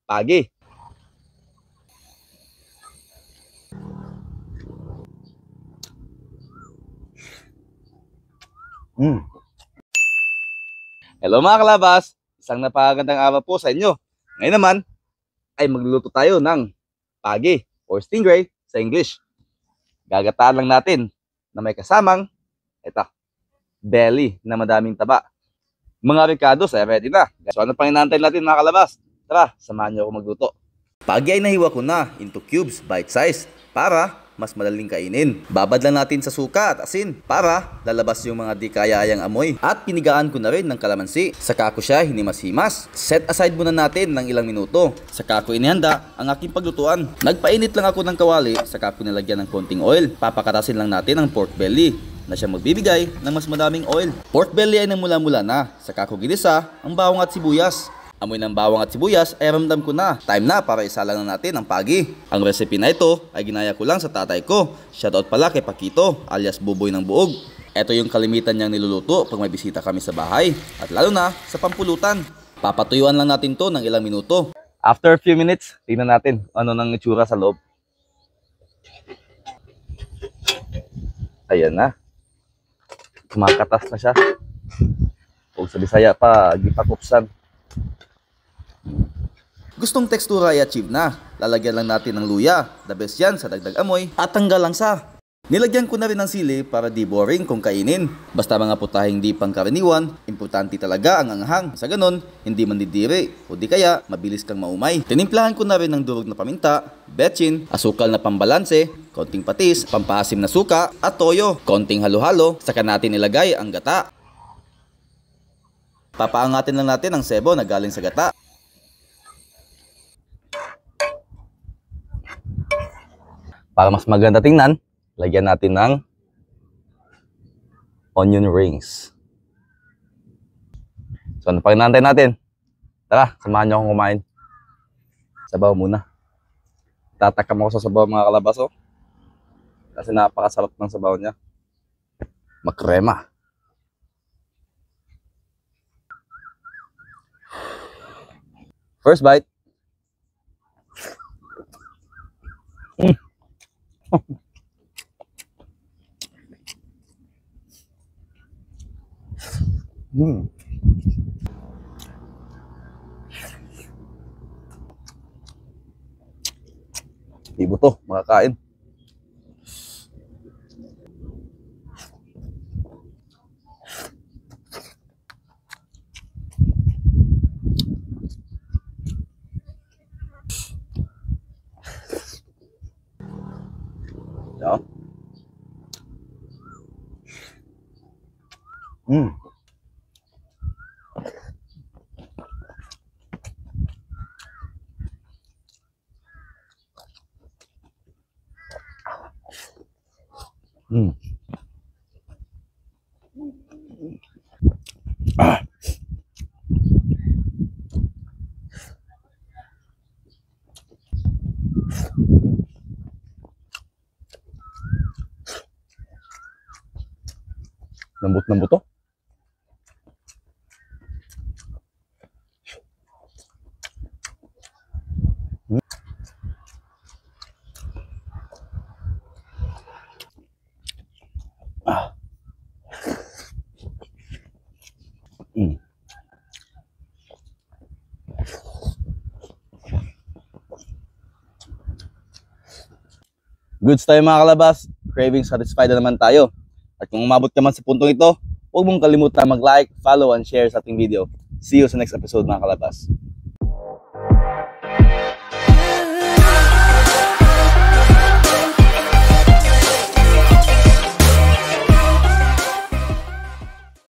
pagi. Hello mga kalabas, isang napakagandang araw po sa inyo. Ngayon naman ay magluluto tayo ng pagi or stingray sa English. Gagataan lang natin na may kasamang belly na madaming taba. Mga ricados ay ready na. So ano pang inaantay natin mga kalabas? Tara, samahan niyo ako magluto. Pagi ay nahiwa ko na into cubes, bite size, para mas madaling kainin. Babad lang natin sa suka at asin para lalabas yung mga di kaya-ayang amoy. At pinigaan ko na rin ng kalamansi. Saka ko siya hinimas-himas. Set aside muna natin ng ilang minuto. Saka ko inihanda ang aking paglutuan. Nagpainit lang ako ng kawali, saka ko nilagyan ng konting oil. Papakatasin lang natin ang pork belly na siya magbibigay ng mas madaming oil. Pork belly ay namula-mula na. Saka ko ginisa ang bawang at sibuyas. Amoy ng bawang at sibuyas ay ramdam ko na. Time na para isalang na natin ang pagi. Ang recipe na ito ay ginaya ko lang sa tatay ko. Shoutout pala kay Pakito alias Buboy ng Buog. Ito yung kalimitan niyang niluluto pag may bisita kami sa bahay. At lalo na sa pampulutan. Papatuyuan lang natin to ng ilang minuto. After a few minutes, tingnan natin ano nang itsura sa loob. Ayan na. Kumakatas na siya. Huwag sa Bisaya pa, gipakupsan. Gustong tekstura ay achieve na. Lalagyan lang natin ng luya. The best yan sa dagdag amoy at tanggal langsa. Nilagyan ko na rin ng sili para di boring kung kainin. Basta mga putahing di pangkaraniwan, importante talaga ang anghang. Sa ganon, hindi mandidiri o di kaya mabilis kang maumay. Tinimplahan ko na rin ng durog na paminta, betchin, asukal na pambalanse, konting patis, pampasim na suka at toyo. Konting halo-halo, saka natin ilagay ang gata. Papaangatin lang natin ang sebo na galing sa gata. Para mas maganda tingnan, lagyan natin ng onion rings. So ano pa inaantay natin? Tara, samahan niyo akong kumain. Sabaw muna. Tatakam ako sa sabaw mga kalabas, oh. Kasi napakasarap ng sabaw niya. Makrema. First bite. Ibo to, makakain. Yeah. Lambot-lambot to. Goods tayo mga kalabas. Craving satisfied na naman tayo. At kung umabot ka man sa puntong ito, huwag mong kalimutan mag-like, follow, and share sa ating video. See you sa next episode mga kalabas.